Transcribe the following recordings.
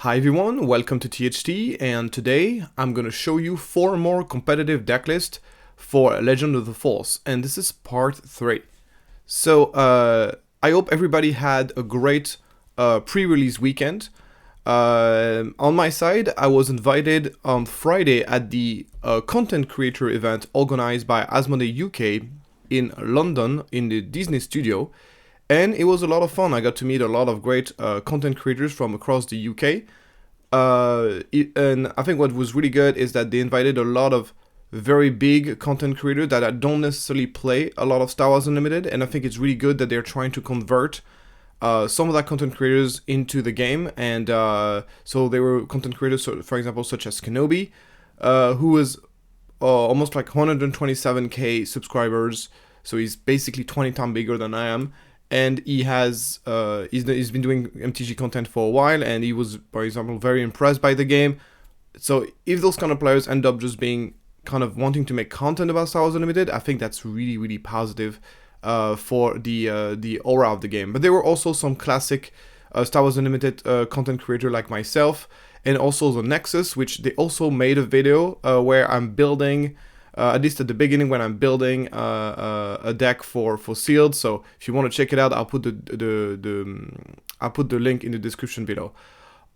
Hi everyone, welcome to THT, and today I'm gonna show you 4 more competitive deck lists for Legend of the Force, and this is part 3. So, I hope everybody had a great pre-release weekend. On my side, I was invited on Friday at the content creator event organized by Asmodee UK in London in the Disney studio. And it was a lot of fun. I got to meet a lot of great content creators from across the UK. And I think what was really good is that they invited a lot of very big content creators that don't necessarily play a lot of Star Wars Unlimited. And I think it's really good that they're trying to convert some of that content creators into the game. And so there were content creators, for example, such as Kenobi, who was almost like 127k subscribers. So he's basically 20 times bigger than I am. And he has he's been doing MTG content for a while, and he was, for example, very impressed by the game. So if those kind of players end up just being kind of wanting to make content about Star Wars Unlimited, I think that's really positive for the aura of the game. But there were also some classic Star Wars Unlimited content creator like myself, and also the Nexus, which they also made a video where I'm building. At least at the beginning when I'm building a deck for sealed. So if you want to check it out, I'll put I'll put the link in the description below.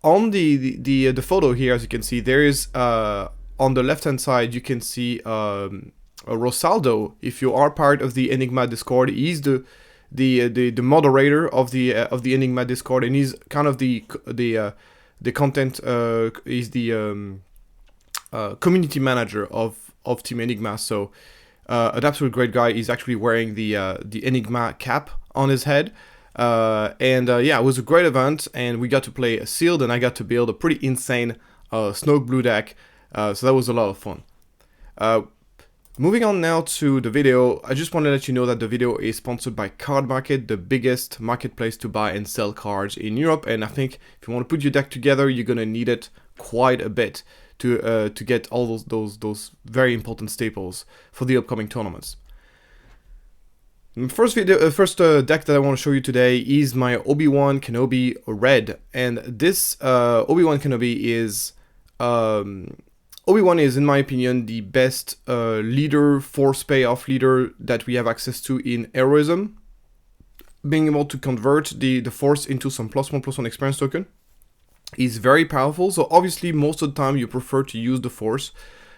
On the photo here, as you can see, there is on the left hand side you can see Rosaldo. If you are part of the Enigma Discord, he's the moderator of the Enigma Discord, and he's kind of the content. He's the community manager of Team Enigma. So an absolute great guy. He's actually wearing the Enigma cap on his head. Yeah, it was a great event, and we got to play a sealed, and I got to build a pretty insane Snoke Blue deck. So that was a lot of fun. Moving on now to the video, I just want to let you know that the video is sponsored by Card Market, the biggest marketplace to buy and sell cards in Europe. And I think if you want to put your deck together, you're gonna need it quite a bit to get all those very important staples for the upcoming tournaments. First deck that I want to show you today is my Obi-Wan Kenobi Red, and this Obi-Wan Kenobi is Obi-Wan is, in my opinion, the best leader, force payoff leader that we have access to in heroism. Being able to convert the force into some +1/+1 experience token is very powerful. So obviously most of the time you prefer to use the force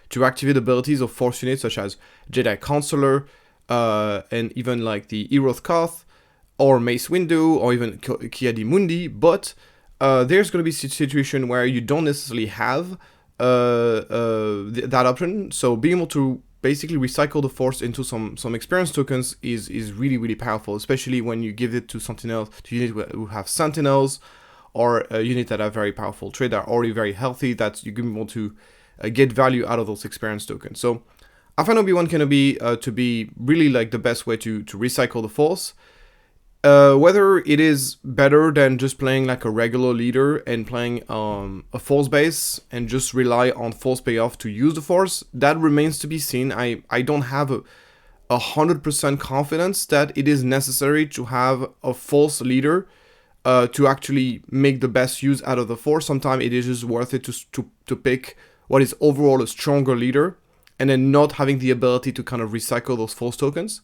to activate abilities of force units such as Jedi Counselor, and even like the Eroth Koth or Mace Windu or even Ki-Adi-Mundi. But there's going to be a situation where you don't necessarily have that option. So being able to basically recycle the force into some experience tokens is really powerful, especially when you give it to something else, to units who have Sentinels, or a unit that are very powerful trade that are already very healthy, that you can be able to get value out of those experience tokens. So I find Obi-Wan Kenobi to be really like the best way to recycle the force. Whether it is better than just playing like a regular leader and playing a force base and just rely on force payoff to use the force, that remains to be seen. I don't have a 100% confidence that it is necessary to have a force leader to actually make the best use out of the force. Sometimes it is just worth it to pick what is overall a stronger leader, and then not having the ability to kind of recycle those force tokens.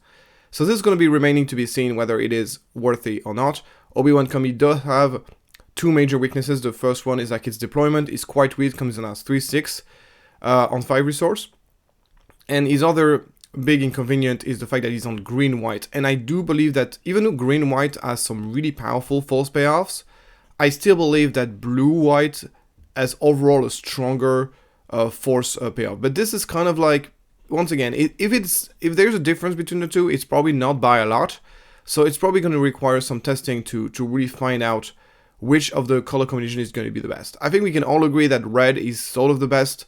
So this is going to be remaining to be seen whether it is worthy or not. Obi-Wan Kenobi does have 2 major weaknesses. The first one is like its deployment is quite weak, comes in as 3/6 on 5 resource. And his other big inconvenient is the fact that he's on green-white, and I do believe that even though green-white has some really powerful force payoffs, I still believe that blue-white has overall a stronger force payoff. But this is kind of like, once again, if there's a difference between the two, it's probably not by a lot, so it's probably going to require some testing to really find out which of the color combination is going to be the best. I think we can all agree that red is sort of the best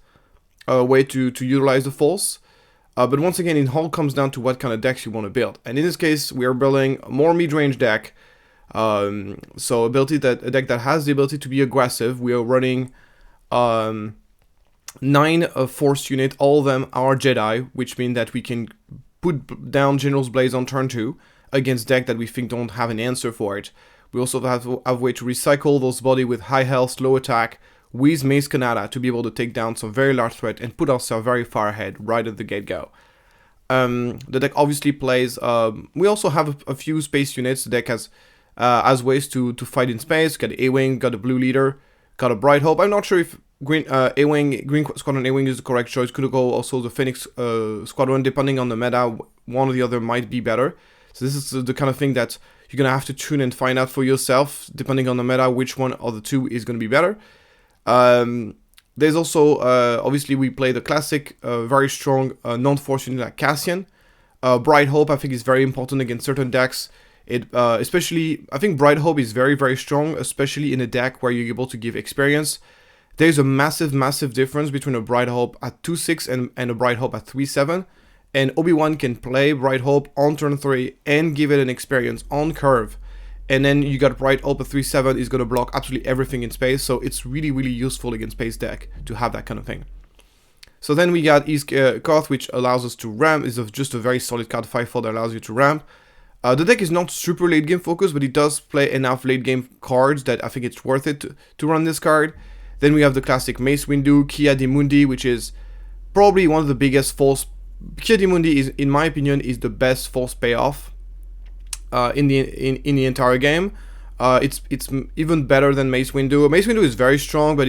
way to utilize the force. But once again, it all comes down to what kind of decks you want to build. And in this case, we are building a more mid-range deck. So a deck that has the ability to be aggressive. We are running 9 force unit. All of them are Jedi, which means that we can put down General's Blaze on turn 2 against deck that we think don't have an answer for it. We also have a way to recycle those body with high health, low attack, with Mace Kanata to be able to take down some very large threat and put ourselves very far ahead right at the get-go. The deck obviously plays, we also have a few space units. The deck has ways to fight in space. Got A-Wing, got a Blue Leader, got a Bright Hope. I'm not sure if Green Squadron A-Wing is the correct choice. Could go also the Phoenix Squadron, depending on the meta. One or the other might be better. So this is the kind of thing that you're going to have to tune and find out for yourself, depending on the meta, which one of the two is going to be better. There's also, obviously, we play the classic, very strong non-force unit like Cassian. Bright Hope, I think, is very important against certain decks. Especially, I think Bright Hope is very, very strong, especially in a deck where you're able to give experience. There's a massive, massive difference between a Bright Hope at 2-6 and a Bright Hope at 3-7. And Obi-Wan can play Bright Hope on turn 3 and give it an experience on curve. And then you got Bright Hope at 3-7 is going to block absolutely everything in space. So it's really, really useful against space deck to have that kind of thing. So then we got East Koth, which allows us to ramp. It's just a very solid card 5-4 that allows you to ramp. The deck is not super late game focused, but it does play enough late game cards that I think it's worth it to run this card. Then we have the classic Mace Windu, Kia di Mundi, which is probably one of the biggest false. Kia di Mundi is, in my opinion, is the best false payoff in the entire game. It's even better than Mace Windu. Mace Windu is very strong, but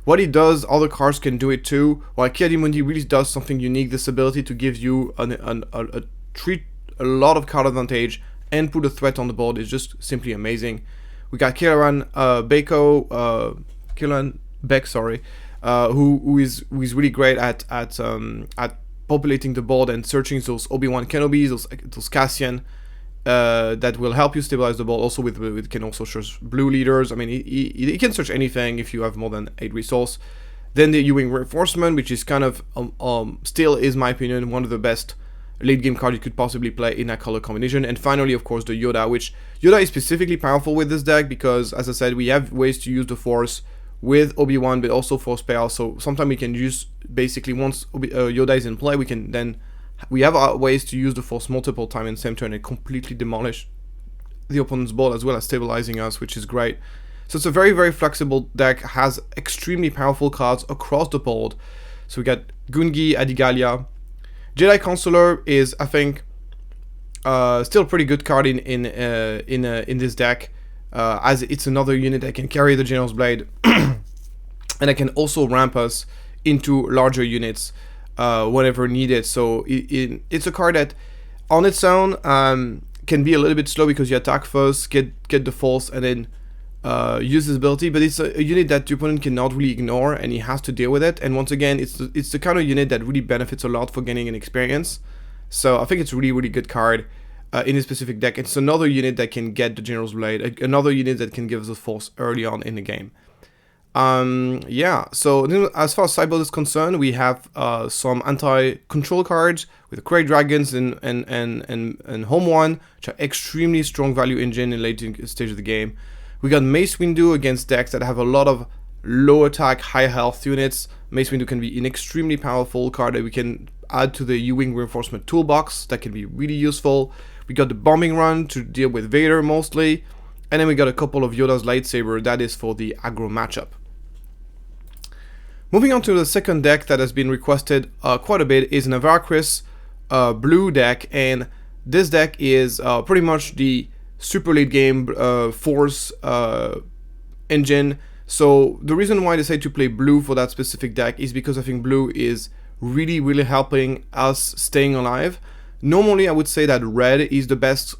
what it does, other cards can do it too. While Kia di Mundi really does something unique, this ability to give you a lot of card advantage and put a threat on the board is just simply amazing. We got Kilran Beck, who is really great at populating the board and searching those Obi-Wan Kenobis, those Cassian, that will help you stabilize the board. Also with can also search blue leaders. I mean, he can search anything if you have more than 8 resource. Then the U-Wing Reinforcement, which is kind of still is my opinion one of the best late game card you could possibly play in that color combination. And finally, of course, the Yoda, which Yoda is specifically powerful with this deck because, as I said, we have ways to use the Force with Obi-Wan, but also Force payout. So sometimes we can use, basically, once Yoda is in play, we have ways to use the Force multiple times in the same turn and completely demolish the opponent's board, as well as stabilizing us, which is great. So it's a very, very flexible deck, has extremely powerful cards across the board. So we got Gungi, Adigalia. Jedi Consular is, I think, still a pretty good card in this deck, as it's another unit that can carry the General's Blade, and that can also ramp us into larger units whenever needed. So it's a card that, on its own, can be a little bit slow because you attack first, get the Force, and then use his ability, but it's a unit that the opponent cannot really ignore, and he has to deal with it. And once again, it's the kind of unit that really benefits a lot for gaining an experience. So I think it's a really, really good card in this specific deck. It's another unit that can get the General's Blade, another unit that can give us a Force early on in the game. Yeah, so as far as sideboard is concerned, we have some anti-control cards with Grey Dragons and Home One, which are extremely strong value engine in late stage of the game. We got Mace Windu against decks that have a lot of low attack, high health units. Mace Windu can be an extremely powerful card that we can add to the U-Wing Reinforcement toolbox. That can be really useful. We got the Bombing Run to deal with Vader mostly. And then we got a couple of Yoda's Lightsaber, that is for the aggro matchup. Moving on to the second deck that has been requested quite a bit is Navarris blue deck. And this deck is pretty much the super late game Force engine. So the reason why I decided to play blue for that specific deck is because I think blue is really, really helping us staying alive. Normally I would say that red is the best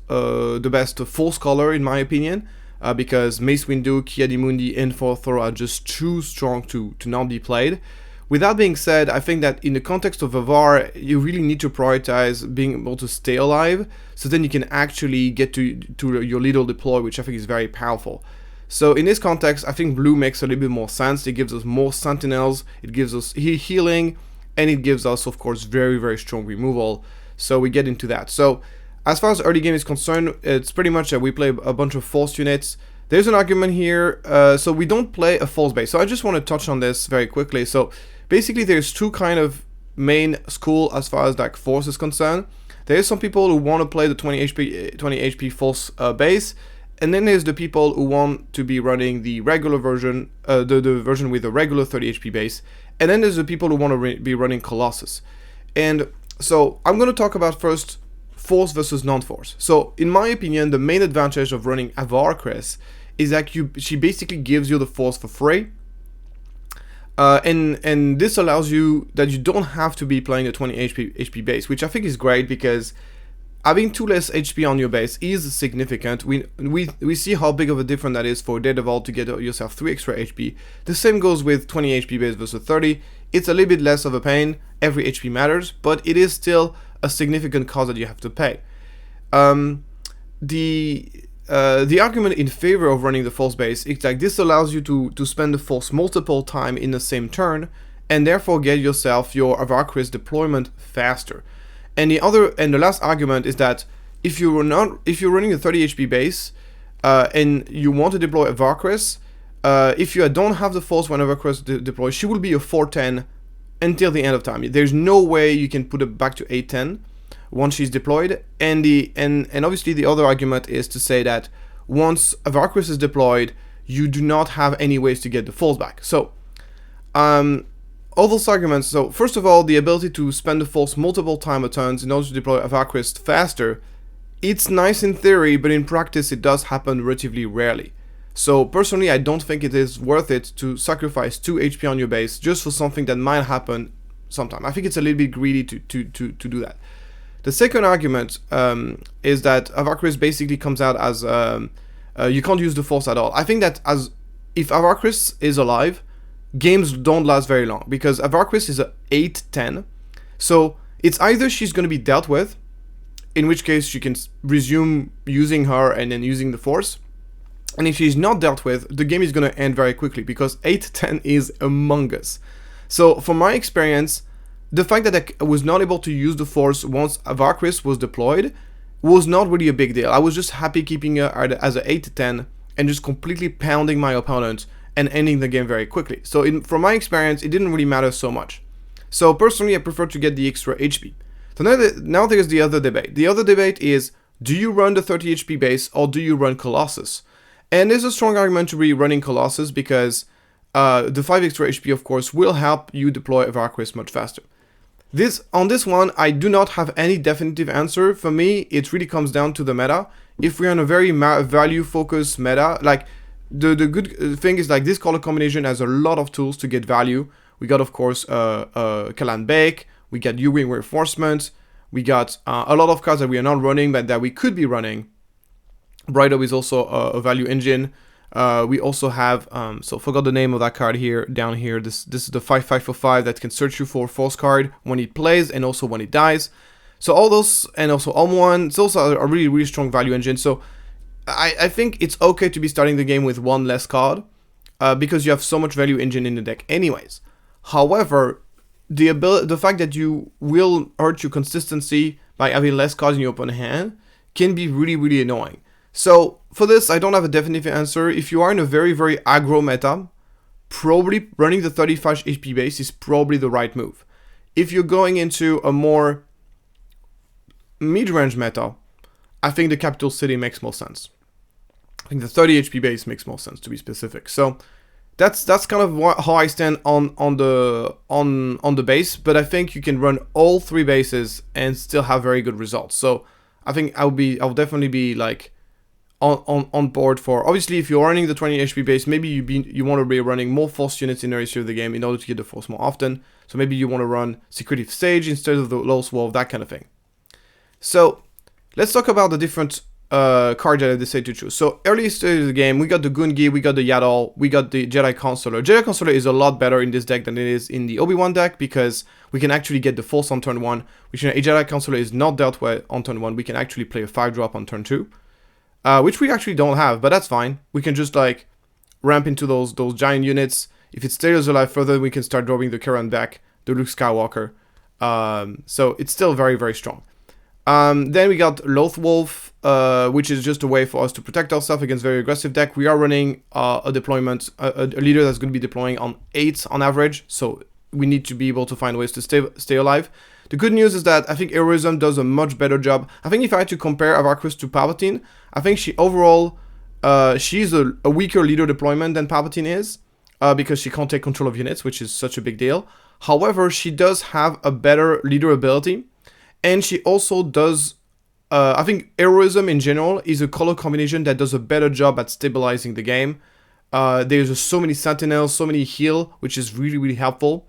Force color in my opinion, because Mace Windu, Kia di Mundi, and Thor are just too strong to not be played. With that being said, I think that in the context of Avar, you really need to prioritize being able to stay alive, so then you can actually get to your little deploy, which I think is very powerful. So in this context, I think blue makes a little bit more sense. It gives us more sentinels, it gives us healing, and it gives us, of course, very, very strong removal. So we get into that. So as far as early game is concerned, it's pretty much that we play a bunch of Force units. There's an argument here, so we don't play a Force base. So I just want to touch on this very quickly. So basically, there's two kind of main school as far as like Force is concerned. There is some people who want to play the 20 HP Force base, And then there's the people who want to be running the regular version, the version with a regular 30 HP base. And then there's the people who want to be running Colossus. And so I'm going to talk about first Force versus non-Force. So in my opinion, the main advantage of running Avar Crest is that she basically gives you the Force for free. And this allows you that you don't have to be playing a 20 HP base, which I think is great because having 2 less HP on your base is significant. We see how big of a difference that is for Daredevil to get yourself 3 extra HP. The same goes with 20 HP base versus 30. It's a little bit less of a pain. Every HP matters, but it is still a significant cost that you have to pay. The argument in favor of running the Force base is like this allows you to spend the Force multiple times in the same turn, and therefore get yourself your Avar Crest deployment faster. And the last argument is that if you're running a 30 HP base and you want to deploy Avar Crest, if you don't have the Force when Avar Crest deploys, she will be a 410 until the end of time. There's no way you can put it back to 810 once she's deployed. And obviously the other argument is to say that once Avar Crest is deployed, you do not have any ways to get the Force back. So all those arguments, so first of all, the ability to spend the Force multiple time a turns in order to deploy Avar Crest faster, it's nice in theory, but in practice it does happen relatively rarely. So personally, I don't think it is worth it to sacrifice 2 HP on your base just for something that might happen sometime. I think it's a little bit greedy to do that. The second argument is that Avar Crest basically comes out as you can't use the Force at all. I think that if Avar Crest is alive, games don't last very long because Avar Crest is a 8-10. So it's either she's going to be dealt with, in which case you can resume using her and then using the Force. And if she's not dealt with, the game is going to end very quickly because 8-10 is among us. So from my experience, the fact that I was not able to use the Force once Avar Crest was deployed was not really a big deal. I was just happy keeping her as an 8-10 and just completely pounding my opponent and ending the game very quickly. So from my experience, it didn't really matter so much. So personally, I prefer to get the extra HP. So now there's the other debate. The other debate is, do you run the 30 HP base or do you run Colossus? And there's a strong argument to be running Colossus because the 5 extra HP, of course, will help you deploy Avar Crest much faster. On this one, I do not have any definitive answer. For me, it really comes down to the meta. If we're in a very value-focused meta, like the good thing is like this color combination has a lot of tools to get value. We got, of course, Kalan Bake, we got U-Wing Reinforcement, we got a lot of cards that we are not running but that we could be running. Brighto is also a value engine. We also have, so forgot the name of that card here, down here. This is the 5/5 for 5 that can search you for a Force card when it plays and also when it dies. So all those, and also ObiWan, it's also a really, really strong value engine. So I think it's okay to be starting the game with 1 less card because you have so much value engine in the deck anyways. However, the fact that you will hurt your consistency by having less cards in your opponent's hand can be really, really annoying. So for this, I don't have a definitive answer. If you are in a very, very aggro meta, probably running the 35 HP base is probably the right move. If you're going into a more mid-range meta, I think the Capital City makes more sense. I think the 30 HP base makes more sense, to be specific. So that's kind of how I stand on the base, but I think you can run all 3 bases and still have very good results. So I think I'll definitely be like on board for, obviously if you're running the 20 HP base, maybe you want to be running more Force units in the issue of the game in order to get the Force more often. So maybe you want to run Secretive Stage instead of the Lost Wolf, that kind of thing. So let's talk about the different cards that I decided to choose. So early stage of the game, we got the Gungi, we got the Yaddle, we got the Jedi Consular. Jedi Consular is a lot better in this deck than it is in the Obi-Wan deck because we can actually get the Force on turn 1, which a Jedi Consular is not dealt with on turn 1. We can actually play a 5-drop on turn 2. Which we actually don't have, but that's fine. We can just like ramp into those giant units. If it stays alive further, we can start dropping the current back, the Luke Skywalker. So it's still very, very strong. Then we got Lost Wolf, which is just a way for us to protect ourselves against very aggressive deck. We are running a deployment, a leader that's going to be deploying on 8 on average, so we need to be able to find ways to stay alive. The good news is that I think Heroism does a much better job. I think if I had to compare Avar Crest to Palpatine, I think she overall she's a weaker leader deployment than Palpatine is, because she can't take control of units, which is such a big deal. However, she does have a better leader ability, and she also does, I think heroism in general is a color combination that does a better job at stabilizing the game. There's just so many sentinels, so many heal, which is really, really helpful.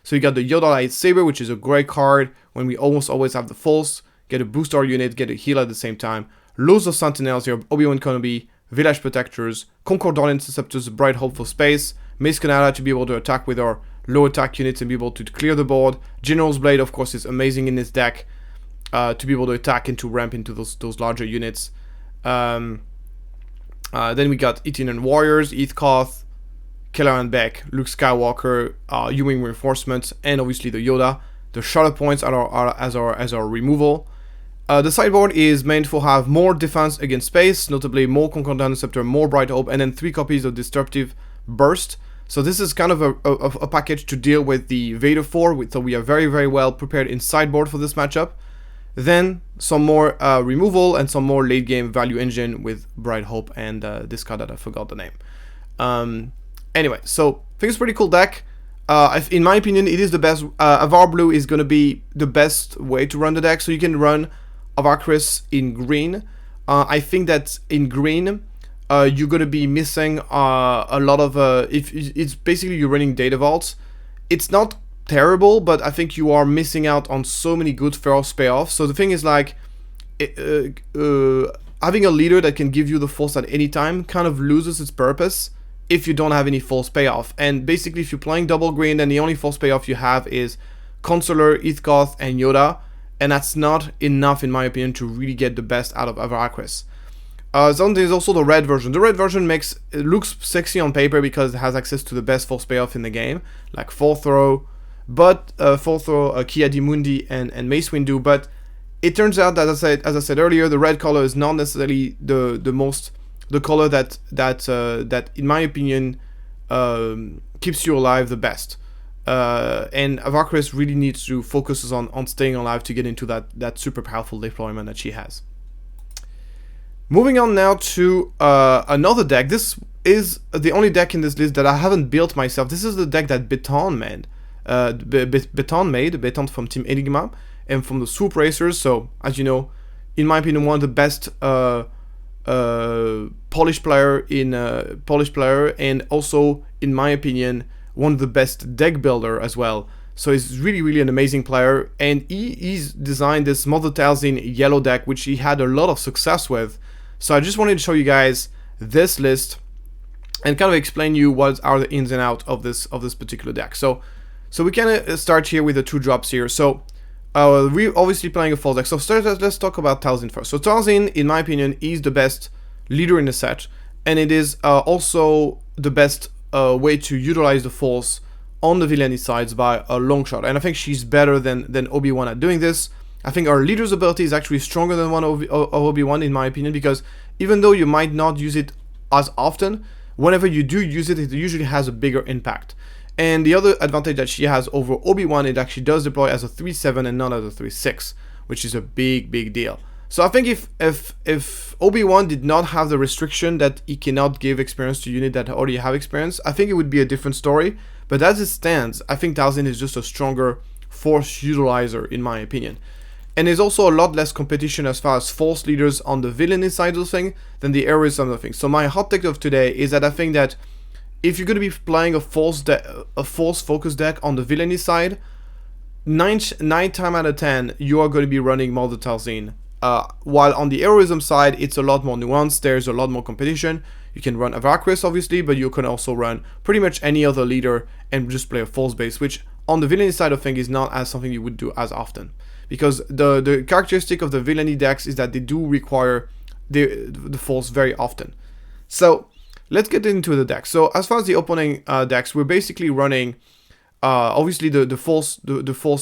So you got the Yoda lightsaber, which is a great card when we almost always have the Force. Get a boost our unit, get a heal at the same time. Loads of sentinels here, Obi-Wan Kenobi, Village Protectors, Concordant Interceptors, Bright Hope for space, Mace Kanata to be able to attack with our low attack units and be able to clear the board. General's Blade, of course, is amazing in this deck to be able to attack and to ramp into those larger units. Then we got Itinerant Warriors, Heathcoth, Kelleran Beck, Luke Skywalker, U-Wing Reinforcements, and obviously the Yoda. The Shadow Points are as our removal. The sideboard is meant for have more defense against space, notably more Concordant Interceptor, more Bright Hope, and then 3 copies of Disruptive Burst. So this is kind of a package to deal with the Vader 4, so we are very, very well prepared in sideboard for this matchup. Then some more removal and some more late game value engine with Bright Hope and this card that I forgot the name. Anyway, so I think it's a pretty cool deck. In my opinion, it is the best. Avar Blue is going to be the best way to run the deck. So you can run Avar Chris in green. I think that in green, you're going to be missing a lot of... if it's basically you're running Data Vaults. It's not terrible, but I think you are missing out on so many good Force payoffs. So the thing is like... having a leader that can give you the Force at any time kind of loses its purpose if you don't have any Force payoff. And basically, if you're playing double green, then the only Force payoff you have is Consular, Heathcoth, and Yoda, and that's not enough, in my opinion, to really get the best out of Avar Chris. Then there's also the red version. The red version looks sexy on paper because it has access to the best Force payoff in the game, like Fourth Throw, Kia di Mundi, and Mace Windu. But it turns out that, as I said earlier, the red color is not necessarily the color that in my opinion keeps you alive the best. And Avar Chris really needs to focus on staying alive to get into that super powerful deployment that she has. Moving on now to another deck. This is the only deck in this list that I haven't built myself. This is the deck that Beton made. Beton from Team Enigma and from the Swoop Racers. So, as you know, in my opinion, one of the best Polish player and also, in my opinion, one of the best deck builder as well. So he's really, really an amazing player, and he's designed this Mother Talzin Yellow deck, which he had a lot of success with. So I just wanted to show you guys this list and kind of explain you what are the ins and outs of this particular deck. So we can start here with the 2 drops here. So we're obviously playing a full deck. So let's talk about Talzin first. So Talzin, in my opinion, is the best leader in the set, and it is also the best way to utilize the Force on the villainy sides by a long shot. And I think she's better than Obi-Wan at doing this. I think our leader's ability is actually stronger than one of Obi-Wan, in my opinion, because even though you might not use it as often, whenever you do use it, it usually has a bigger impact. And the other advantage that she has over Obi-Wan, it actually does deploy as a 3/7 and not as a 3/6, which is a big, big deal. So I think if Obi-Wan did not have the restriction that he cannot give experience to units that already have experience, I think it would be a different story. But as it stands, I think Talzin is just a stronger Force utilizer, in my opinion. And there's also a lot less competition as far as Force leaders on the villainy side of the thing than the heroism of the thing. So my hot take of today is that I think that if you're going to be playing a Force focus deck on the villainy side, 9 times out of 10 you are going to be running Mother Talzin. While on the heroism side, it's a lot more nuanced. There's a lot more competition. You can run Avar Chris, obviously, but you can also run pretty much any other leader and just play a Force base, which on the villainy side of things is not as something you would do as often. Because the characteristic of the villainy decks is that they do require the Force very often. So let's get into the deck. So as far as the opening decks, we're basically running obviously the Force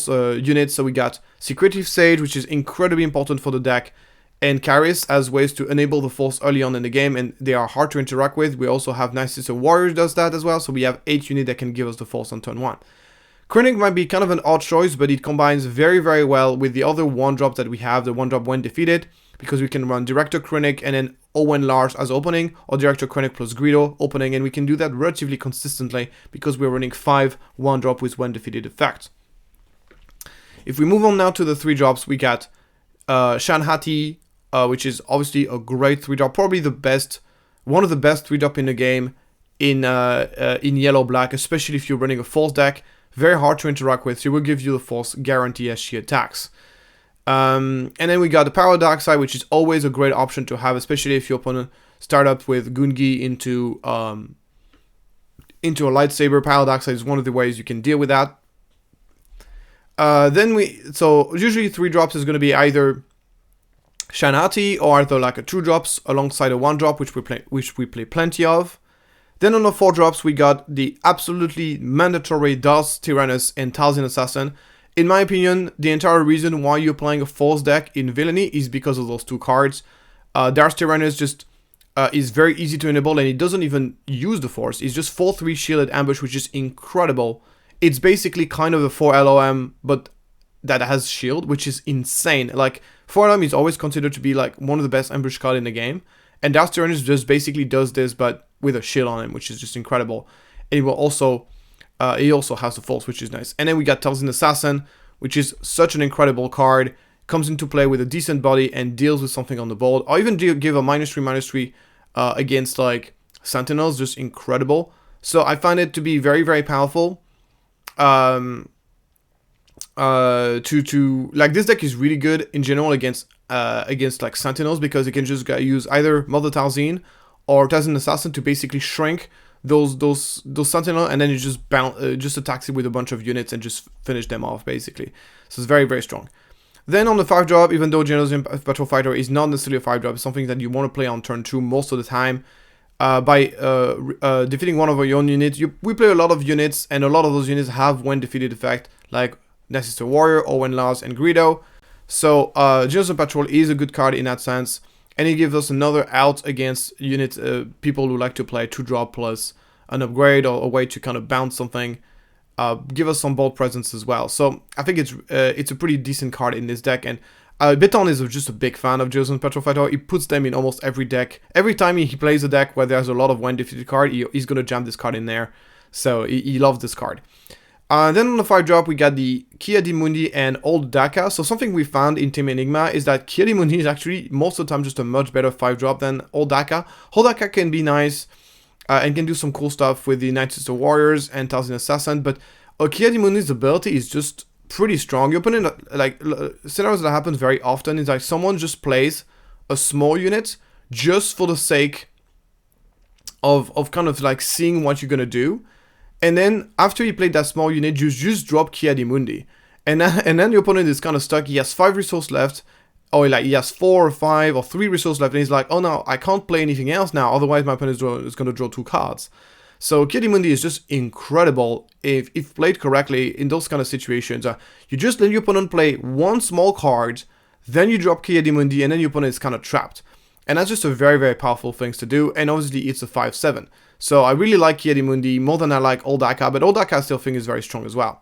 units. So we got Secretive Sage, which is incredibly important for the deck, and Karis as ways to enable the Force early on in the game, and they are hard to interact with. We also have Nice Sister Warriors does that as well, so we have 8 units that can give us the Force on turn 1. Krennic might be kind of an odd choice, but it combines very, very well with the other 1-drops that we have, the 1-drop when defeated, because we can run Director Krennic and then Owen Lars as opening, or Director Krennic plus Greedo opening, and we can do that relatively consistently because we're running 5 1-drop with 1 defeated effect. If we move on now to the 3-drops, we got Shan Hati, which is obviously a great 3-drop, probably the best, one of the best 3-drop in the game in yellow-black, especially if you're running a Force deck. Very hard to interact with. She will give you the Force guarantee as she attacks. And then we got the Power Dark Side, which is always a great option to have, especially if your opponent start up with Gungi into a lightsaber. Power Dark Side is one of the ways you can deal with that. So usually 3-drops is going to be either Shan Hati or either like a 2-drops alongside a 1-drop, which we play plenty of. Then on the 4-drops, we got the absolutely mandatory Darth Tyrannus and Talzin Assassin. In my opinion, the entire reason why you're playing a Force deck in Villainy is because of those 2 cards. Darth Tyrannus just is very easy to enable, and he doesn't even use the Force. It's just 4/3 shielded ambush, which is incredible. It's basically kind of a 4 LOM, but that has shield, which is insane. Like, 4 LOM is always considered to be like one of the best ambush cards in the game, and Darth Tyrannus just basically does this, but with a shield on him, which is just incredible. And he also has the Force, which is nice. And then we got Talzin Assassin, which is such an incredible card. Comes into play with a decent body and deals with something on the board. Or even give a -3/-3 against like Sentinels, just incredible. So I find it to be very, very powerful. Like, this deck is really good in general against like Sentinels, because it can just use either Mother Talzin or Talzin Assassin to basically shrink those Sentinel, and then you just attacks it with a bunch of units and just finish them off basically. So it's very, very strong. Then on the 5-drop, even though Geonosian Patrol Fighter is not necessarily a 5-drop, it's something that you want to play on turn 2 most of the time. By defeating one of your own units, we play a lot of units, and a lot of those units have when defeated effect, like Necessary Warrior, Owen Lars, and Greedo. So Geonosian Patrol is a good card in that sense, and it gives us another out against units, people who like to play 2-drop plus an upgrade or a way to kind of bounce something. Give us some board presence as well. So I think it's a pretty decent card in this deck, and Beton is just a big fan of Geonosian Patrol Fighter. He puts them in almost every deck. Every time he plays a deck where there's a lot of when defeated card, he's going to jam this card in there. So he loves this card. Then on the 5-drop, we got the Ki-Adi-Mundi and Old Daka. So something we found in Team Enigma is that Ki-Adi-Mundi is actually most of the time just a much better 5-drop than Old Daka. Old Daka can be nice and can do some cool stuff with the Night Sister Warriors and Talzin Assassin, but Ki-Adi-Mundi's ability is just pretty strong. You're putting like scenarios that happen very often is like someone just plays a small unit just for the sake of kind of like seeing what you're gonna do. And then after you played that small unit, you just drop Ki-Adi-Mundi. And then your opponent is kind of stuck. He has 5 resources left. Or like he has 4 or 5 or 3 resources left. And he's like, oh no, I can't play anything else now. Otherwise my opponent is going to draw 2 cards. So Ki-Adi-Mundi is just incredible if played correctly in those kind of situations. You just let your opponent play 1 small card. Then you drop Ki-Adi-Mundi. And then your opponent is kind of trapped. And that's just a very, very powerful thing to do. And obviously it's a 5/7. So I really like Ki-Adi-Mundi more than I like Old Daka, but Old Daka I still think is very strong as well.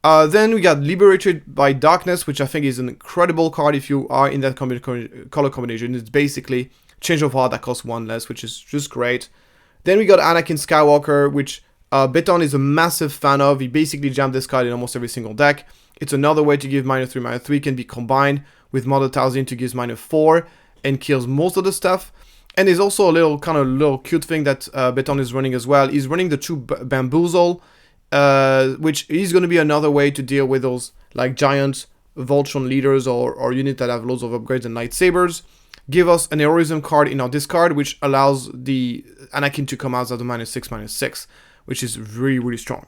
Then we got Liberated by Darkness, which I think is an incredible card if you are in that color combination. It's basically Change of Heart that costs 1 less, which is just great. Then we got Anakin Skywalker, which Beton is a massive fan of. He basically jammed this card in almost every single deck. It's another way to give -3/-3, can be combined with Mother Talzin to give -4 and kills most of the stuff. And there's also a little cute thing that Beton is running as well. He's running the 2 Bamboozle, which is going to be another way to deal with those like giant Voltron leaders or units that have loads of upgrades and lightsabers. Give us an heroism card in our discard, which allows the Anakin to come out as a -6/-6, which is really, really strong.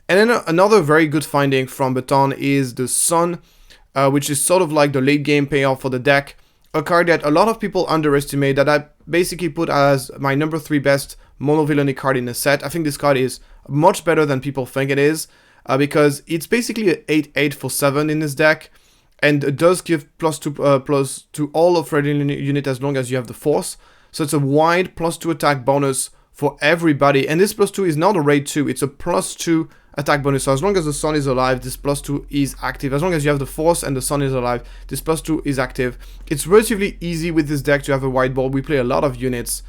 And then another very good finding from Beton is the Sun, which is sort of like the late game payoff for the deck. A card that a lot of people underestimate, that I basically put as my number 3 best mono villainy card in the set. I think this card is much better than people think it is, because it's basically an 8/8 for 7 in this deck, and it does give plus to all of Red unit as long as you have the Force. So it's a wide +2 attack bonus for everybody, and this +2 is not a raid 2, it's a +2 attack bonus. So as long as the sun is alive, this +2 is active. As long as you have the force and the sun is alive, this +2 is active. It's relatively easy with this deck to have a white board. We play a lot of units.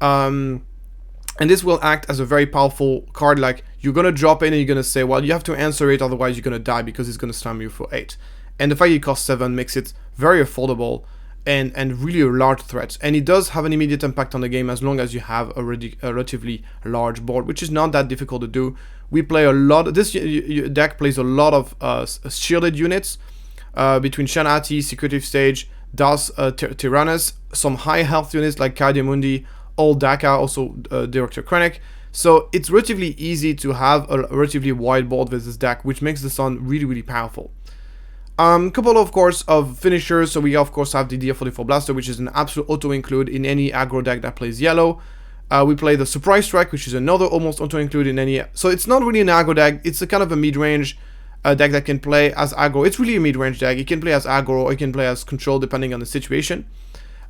And this will act as a very powerful card. Like, you're going to drop in and you're going to say, well, you have to answer it, otherwise you're going to die because it's going to slam you for 8. And the fact it costs 7 makes it very affordable and really a large threat. And it does have an immediate impact on the game as long as you have a relatively large board, which is not that difficult to do. We play a lot, this deck plays a lot of shielded units between Shanati, Secretive Stage, Das, Tyrannus, some high health units like Kaidemundi, Old Daka, also Director Krennic. So it's relatively easy to have a relatively wide board with this deck, which makes the sun really powerful. Couple of course of finishers. So we of course have the DR44 Blaster, which is an absolute auto include in any aggro deck that plays yellow. We play the Surprise Strike, which is another almost auto include in any. So it's not really an aggro deck. It's a kind of a mid-range deck that can play as aggro. It's really a mid-range deck. It can play as aggro or it can play as control depending on the situation.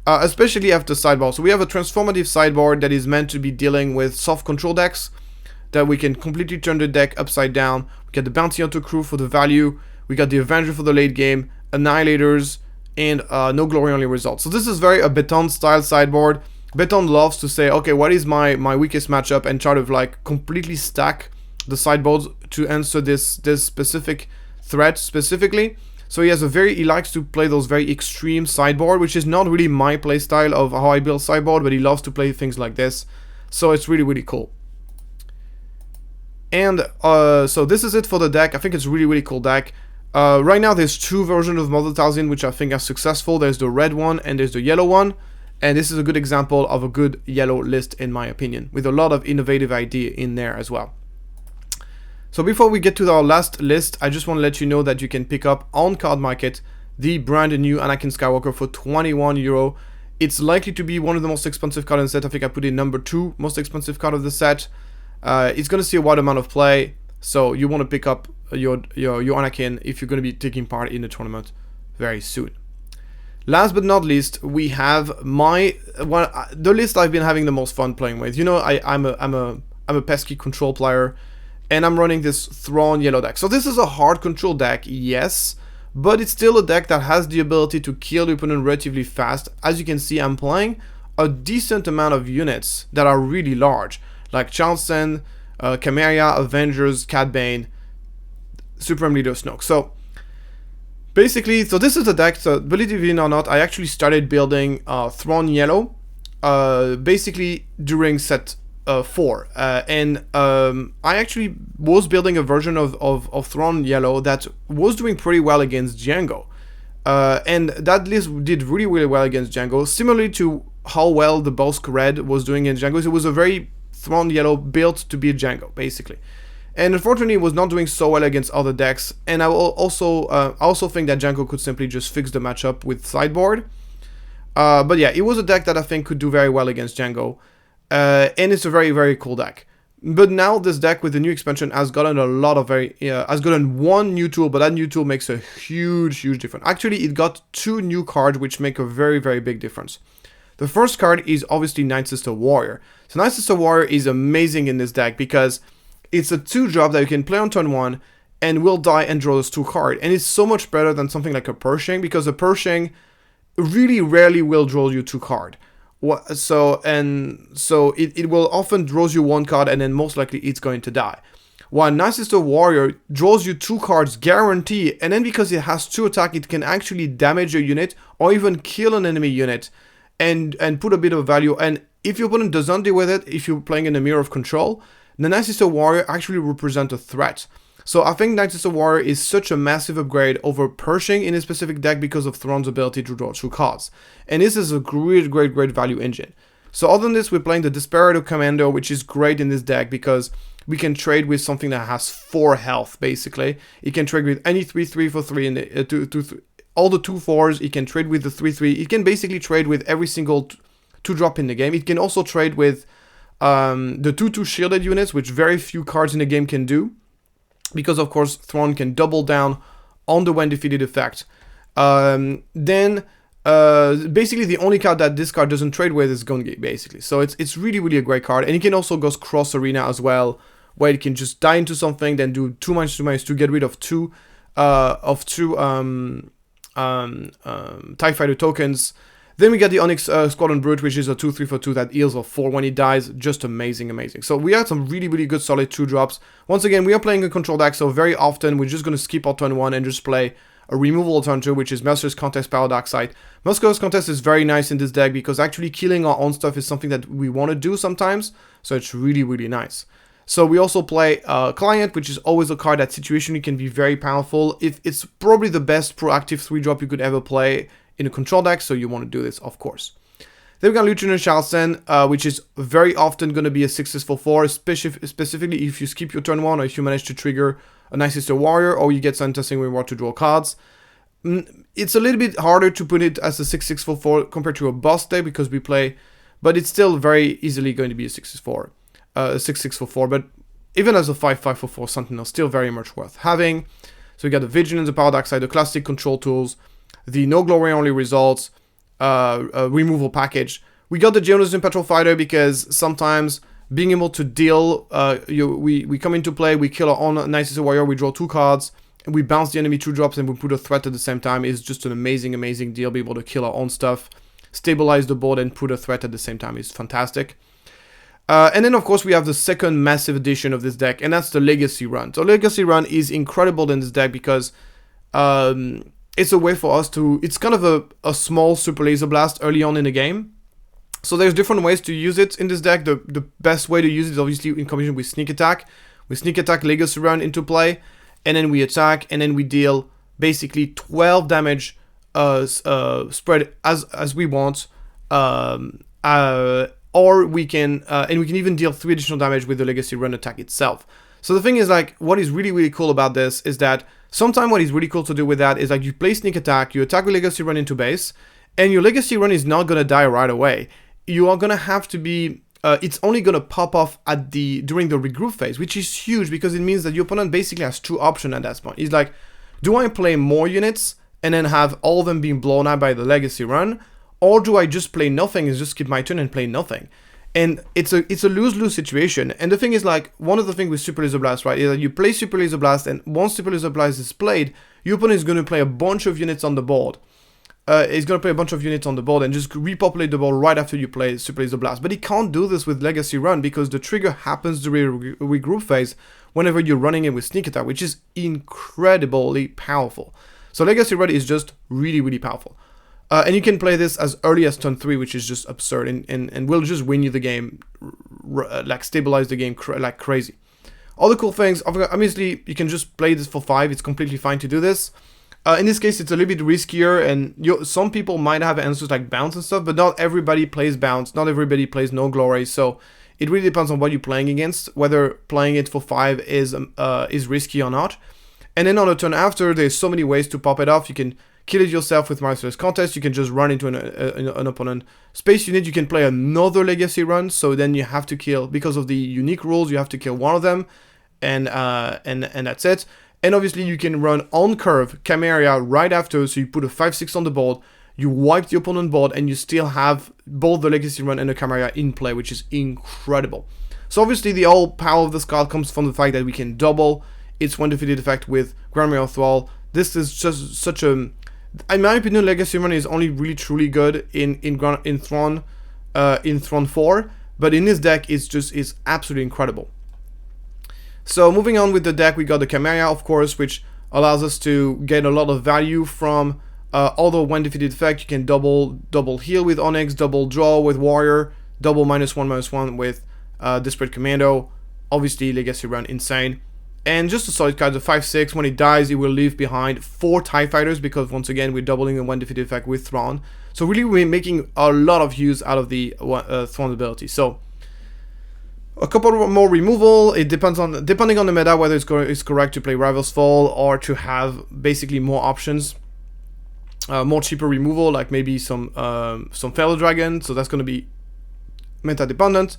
Especially after sideboard. So we have a transformative sideboard that is meant to be dealing with soft control decks that we can completely turn the deck upside down. We got the Bounty Hunter crew for the value. We got the Avenger for the late game, Annihilators, and no glory only results. So this is very a Beton style sideboard. Beton loves to say, okay, what is my weakest matchup, and try to like completely stack the sideboards to answer this specific threat specifically. So he likes to play those very extreme sideboard, which is not really my play style of how I build sideboard, but he loves to play things like this. So it's really cool. And so this is it for the deck. I think it's really cool deck. Right now there's 2 versions of Mother Talzin which I think are successful. There's the red one and there's the yellow one. And this is a good example of a good yellow list in my opinion, with a lot of innovative idea in there as well. So before we get to our last list, I just want to let you know that you can pick up on Card Market the brand new Anakin Skywalker for €21. It's likely to be one of the most expensive cards in the set. I think I put in number 2 most expensive card of the set. It's going to see a wide amount of play, so you want to pick up your Anakin if you're going to be taking part in the tournament very soon. Last but not least, we have the list I've been having the most fun playing with. You know, I'm a pesky control player. And I'm running this Thrawn Yellow deck. So this is a hard control deck, yes, but it's still a deck that has the ability to kill the opponent relatively fast. As you can see, I'm playing a decent amount of units that are really large, like Charleston, Camarilla, Avengers, Cad Bane, Supreme Leader Snoke. So basically, so this is a deck, so believe it or not, I actually started building Thrawn Yellow basically during set 4, and I actually was building a version of Thrawn Yellow that was doing pretty well against Django, and that list did really well against Django, similarly to how well the Bosk Red was doing in Django. So it was a very Thrawn Yellow built to beat Django basically, and unfortunately it was not doing so well against other decks. And I also think that Django could simply just fix the matchup with sideboard, but yeah, it was a deck that I think could do very well against Django. And it's a very cool deck. But now this deck with the new expansion has gotten has gotten one new tool, but that new tool makes a huge difference. Actually, it got 2 new cards which make a very big difference. The first card is obviously Night Sister Warrior. So Night Sister Warrior is amazing in this deck because it's a 2-drop that you can play on turn 1 and will die and draw those 2 cards. And it's so much better than something like a Pershing, because a Pershing really rarely will draw you 2 cards. So it will often draws you 1 card and then most likely it's going to die. While Night Sister Warrior draws you 2 cards guaranteed, and then because it has 2 attack, it can actually damage a unit or even kill an enemy unit and put a bit of value. And if your opponent doesn't deal with it, if you're playing in the Mirror of Control, the Night Sister Warrior actually represents a threat. So I think Night Sister Warrior is such a massive upgrade over Pershing in a specific deck because of Thrawn's ability to draw 2 cards. And this is a great value engine. So other than this, we're playing the Desperado Commando, which is great in this deck because we can trade with something that has 4 health, basically. It can trade with any 3/3 for 3 in the all the 2/4s. It can trade with the 3/3. It can basically trade with every single 2-drop in the game. It can also trade with the 2/2 shielded units, which very few cards in the game can do. Because of course Thrawn can double down on the when defeated effect. Basically the only card that this card doesn't trade with is Gungi, basically. So it's really a great card, and it can also go cross arena as well where it can just die into something, then do 2 to get rid of two TIE Fighter tokens. Then we get the Onyx Squadron Brute, which is a 2/3 for 2 that heals of 4 when it dies. Just amazing. So we had some really good solid 2-drops. Once again, we are playing a control deck, so very often we're just going to skip our turn 1 and just play a removal turn 2, which is Merciless Contest, Power Dark Side. Merciless Contest is very nice in this deck because actually killing our own stuff is something that we want to do sometimes. So it's really nice. So we also play Client, which is always a card that situationally can be very powerful. It's probably the best proactive 3-drop you could ever play in a control deck, so you want to do this, of course. Then we got Lieutenant Charleston, which is very often going to be a 6/6 for 4, specifically if you skip your turn 1 or if you manage to trigger a Night Sister Warrior or you get some interesting reward to draw cards. It's a little bit harder to put it as a 6/6 for 4 compared to a boss deck because we play, but it's still very easily going to be a 6/6 for 4, but even as a 5/5 for 4 Sentinel, still very much worth having. So we got the Vigilance, the Power Dark Side, the classic control tools, the No Glory Only results, removal package. We got the Geonosis Patrol Fighter because sometimes being able to deal, we come into play, we kill our own Night Sister Warrior, we draw 2 cards, and we bounce the enemy 2-drops and we put a threat at the same time. Is just an amazing deal. Be able to kill our own stuff, stabilize the board, and put a threat at the same time is fantastic. And then, of course, we have the second massive addition of this deck, and that's the Legacy Run. So Legacy Run is incredible in this deck because it's a way for us to... It's kind of a small Super Laser Blast early on in the game. So there's different ways to use it in this deck. The best way to use it is obviously in combination with Sneak Attack. We Sneak Attack Legacy Run into play, and then we attack, and then we deal basically 12 damage spread as we want. Or we can, and we can even deal 3 additional damage with the Legacy Run attack itself. So the thing is, like, what is really cool about this is that sometimes what is really cool to do with that is like you play Sneak Attack, you attack with Legacy Run into base, and your Legacy Run is not gonna die right away. You are gonna have to be, it's only gonna pop off at during the regroup phase, which is huge because it means that your opponent basically has 2 options at that point. He's like, do I play more units and then have all of them being blown out by the Legacy Run? Or do I just play nothing and just skip my turn and play nothing? And it's a lose-lose situation. And the thing is, like, one of the things with Super Laser Blast, right, is that you play Super Laser Blast, and once Super Laser Blast is played, your opponent is going to play a bunch of units on the board. He's going to play a bunch of units on the board and just repopulate the board right after you play Super Laser Blast. But he can't do this with Legacy Run because the trigger happens during regroup phase whenever you're running it with Sneak Attack, which is incredibly powerful. So Legacy Run is just really powerful. And you can play this as early as turn 3, which is just absurd, and will just win you the game, like stabilize the game like crazy. All the cool things, obviously, you can just play this for 5, it's completely fine to do this. In this case, it's a little bit riskier, and some people might have answers like Bounce and stuff, but not everybody plays Bounce, not everybody plays No Glory, so it really depends on what you're playing against, whether playing it for 5 is risky or not. And then on the turn after, there's so many ways to pop it off. You can kill it yourself with Merciless Contest, you can just run into an opponent space unit, you can play another Legacy Run, so then you have to kill, because of the unique rules, you have to kill one of them, and that's it. And obviously you can run on curve Chimera right after, so you put a 5/6 on the board, you wipe the opponent board, and you still have both the Legacy Run and the Chimera in play, which is incredible. So obviously the whole power of this card comes from the fact that we can double its one defeated effect with Grand Mayor Thrall. This is just such a... In my opinion, Legacy Run is only really truly good in Thrawn 4, but in this deck it's absolutely incredible. So moving on with the deck, we got the Chimera, of course, which allows us to get a lot of value from all the one defeated effect. You can double heal with Onyx, double draw with Warrior, double -1/-1 with Desperate Commando. Obviously, Legacy Run, insane. And just a solid card, the 5/6, when it dies, it will leave behind 4 TIE Fighters, because once again, we're doubling the one defeated effect with Thrawn. So really, we're making a lot of use out of the Thrawn ability. So, a couple more removal. It depending on the meta, whether it's correct to play Rival's Fall or to have basically more options. More cheaper removal, like maybe some Fellow Dragon, so that's going to be meta dependent.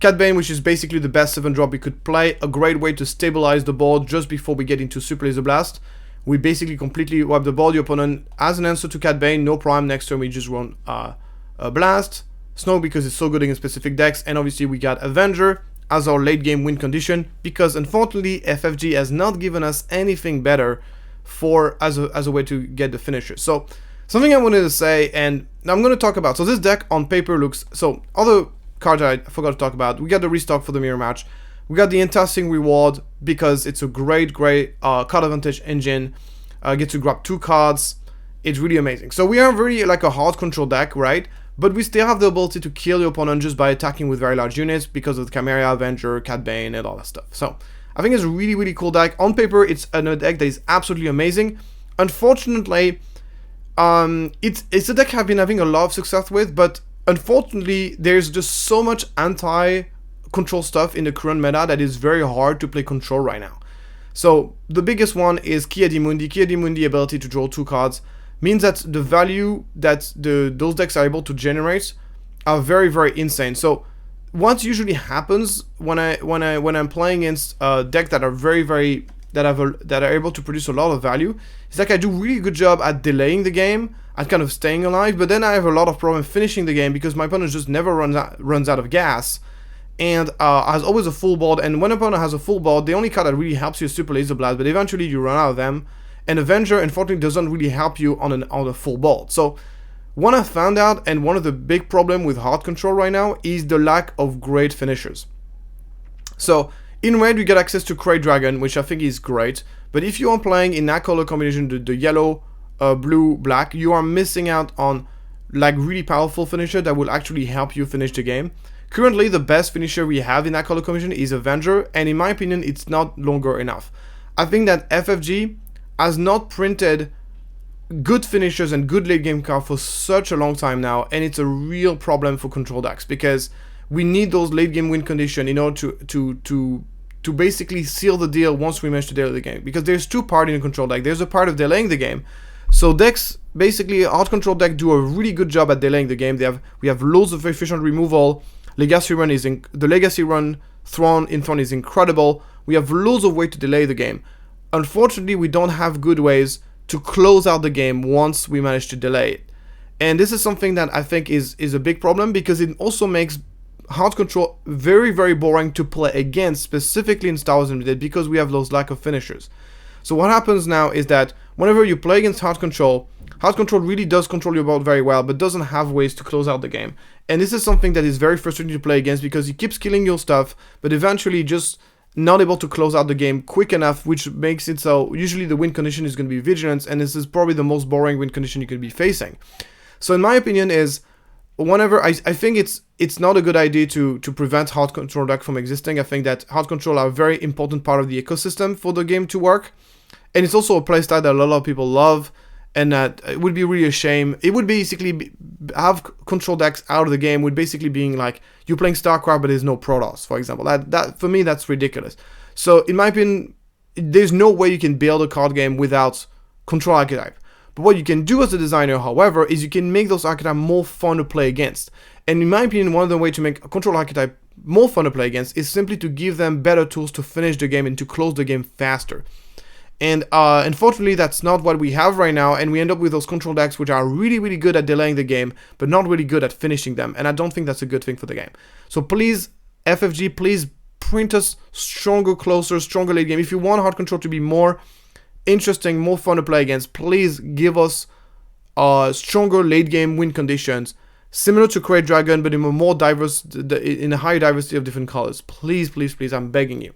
Cat Bane, which is basically the best 7-drop we could play, a great way to stabilize the board just before we get into Super Laser Blast. We basically completely wipe the board. The opponent has an answer to Cat Bane, no problem. Next turn we just run a Blast. Snow, because it's so good in specific decks. And obviously we got Avenger, as our late game win condition, because unfortunately FFG has not given us anything better as a way to get the finisher. So something I wanted to say, and I'm going to talk about, so this deck on paper looks, so other cards I forgot to talk about, we got the restock for the mirror match, we got the enticing reward because it's a great card advantage engine, get to grab 2 cards, it's really amazing. So we are very like a hard control deck, right? But we still have the ability to kill your opponent just by attacking with very large units because of the Chimera, Avenger, Cat Bane, and all that stuff. So I think it's a really cool deck. On paper, it's a deck that is absolutely amazing. Unfortunately, it's a deck I've been having a lot of success with, but unfortunately, there's just so much anti-control stuff in the current meta that is very hard to play control right now. So the biggest one is Kia di Mundi. Kia di Mundi ability to draw 2 cards means that the value that those decks are able to generate are very insane. So what usually happens when I'm playing against a deck that are that are able to produce a lot of value, is like I do really good job at delaying the game, at kind of staying alive, but then I have a lot of problem finishing the game because my opponent just never runs out of gas and has always a full board. And when an opponent has a full board, the only card that really helps you is Super Laser Blast, but eventually you run out of them. And Avenger, unfortunately, doesn't really help you on a full board. So what I found out, and one of the big problem with hard control right now, is the lack of great finishers. So in red, we get access to Cray Dragon, which I think is great. But if you are playing in that color combination, the yellow, blue, black, you are missing out on like really powerful finisher that will actually help you finish the game. Currently, the best finisher we have in that color combination is Avenger, and in my opinion, it's not longer enough. I think that FFG has not printed good finishers and good late game cards for such a long time now, and it's a real problem for control decks because we need those late game win condition in order to basically seal the deal once we manage to delay the game. Because there's 2 parts in a control deck. There's a part of delaying the game. So decks, basically hard control deck, do a really good job at delaying the game. We have loads of efficient removal. Legacy run the Legacy run Thrawn is incredible. We have loads of ways to delay the game. Unfortunately, we don't have good ways to close out the game once we manage to delay it. And this is something that I think is a big problem because it also makes hard control very boring to play against, specifically in Star Wars Unlimited, because we have those lack of finishers. So what happens now is that whenever you play against hard control really does control your board very well, but doesn't have ways to close out the game. And this is something that is very frustrating to play against because he keeps killing your stuff, but eventually just not able to close out the game quick enough, which makes it so usually the win condition is going to be Vigilance, and this is probably the most boring win condition you could be facing. So in my opinion is, whenever I think it's not a good idea to prevent hard control deck from existing. I think that hard control are a very important part of the ecosystem for the game to work, and it's also a playstyle that a lot of people love, and that it would be really a shame. It would basically have control decks out of the game would basically being like you're playing StarCraft but there's no Protoss, for example. That for me that's ridiculous. So in my opinion, there's no way you can build a card game without control archetype. But what you can do as a designer, however, is you can make those archetypes more fun to play against. And in my opinion, one of the ways to make a control archetype more fun to play against is simply to give them better tools to finish the game and to close the game faster. And unfortunately, that's not what we have right now, and we end up with those control decks which are really good at delaying the game, but not really good at finishing them, and I don't think that's a good thing for the game. So please, FFG, please print us stronger, closer, stronger late game. If you want hard control to be more interesting, more fun to play against, please give us stronger late game win conditions, similar to Cray Dragon, but in a more diverse, in a higher diversity of different colors. Please, I'm begging you.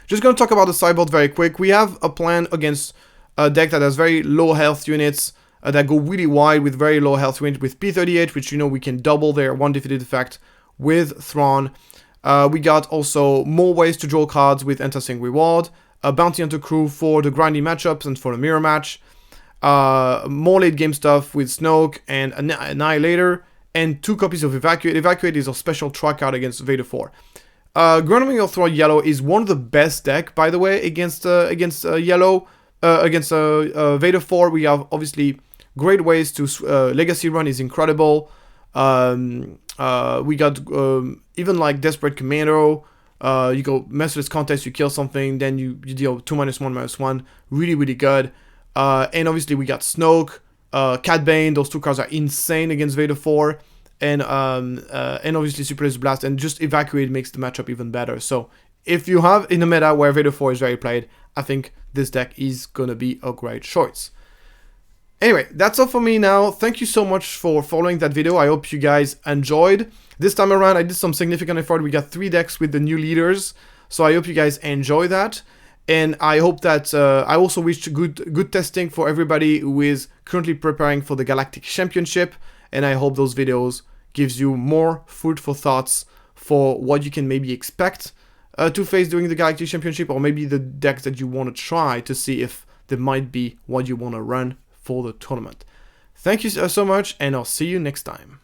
Just going to talk about the sideboard very quick. We have a plan against a deck that has very low health units that go really wide with very low health units with P38, which we can double their one defeated effect with Thrawn. We got also more ways to draw cards with Enticing Reward, a Bounty Hunter crew for the grindy matchups and for the mirror match, more late game stuff with Snoke and Annihilator, and 2 copies of Evacuate. Evacuate is a special try card against Vader 4. Grounding of Thrawn Yellow is one of the best deck, by the way, against Yellow, against Vader 4. We have obviously great ways to Legacy run is incredible. We got even like Desperate Commando. You go Merciless Contest, you kill something, then you deal 2-1/-1, really good. And obviously we got Snoke, Cat Bane. Those 2 cards are insane against Vader 4. and obviously Super Laser Blast, and just Evacuate makes the matchup even better. So if you have in a meta where Vader 4 is very played, I think this deck is gonna be a great choice. Anyway, that's all for me now. Thank you so much for following that video. I hope you guys enjoyed. This time around, I did some significant effort. We got 3 decks with the new leaders, so I hope you guys enjoy that. And I hope that I also wish good testing for everybody who is currently preparing for the Galactic Championship. And I hope those videos gives you more food for thoughts for what you can maybe expect to face during the Galactic Championship, or maybe the decks that you want to try to see if they might be what you want to run for the tournament. Thank you so much, and I'll see you next time.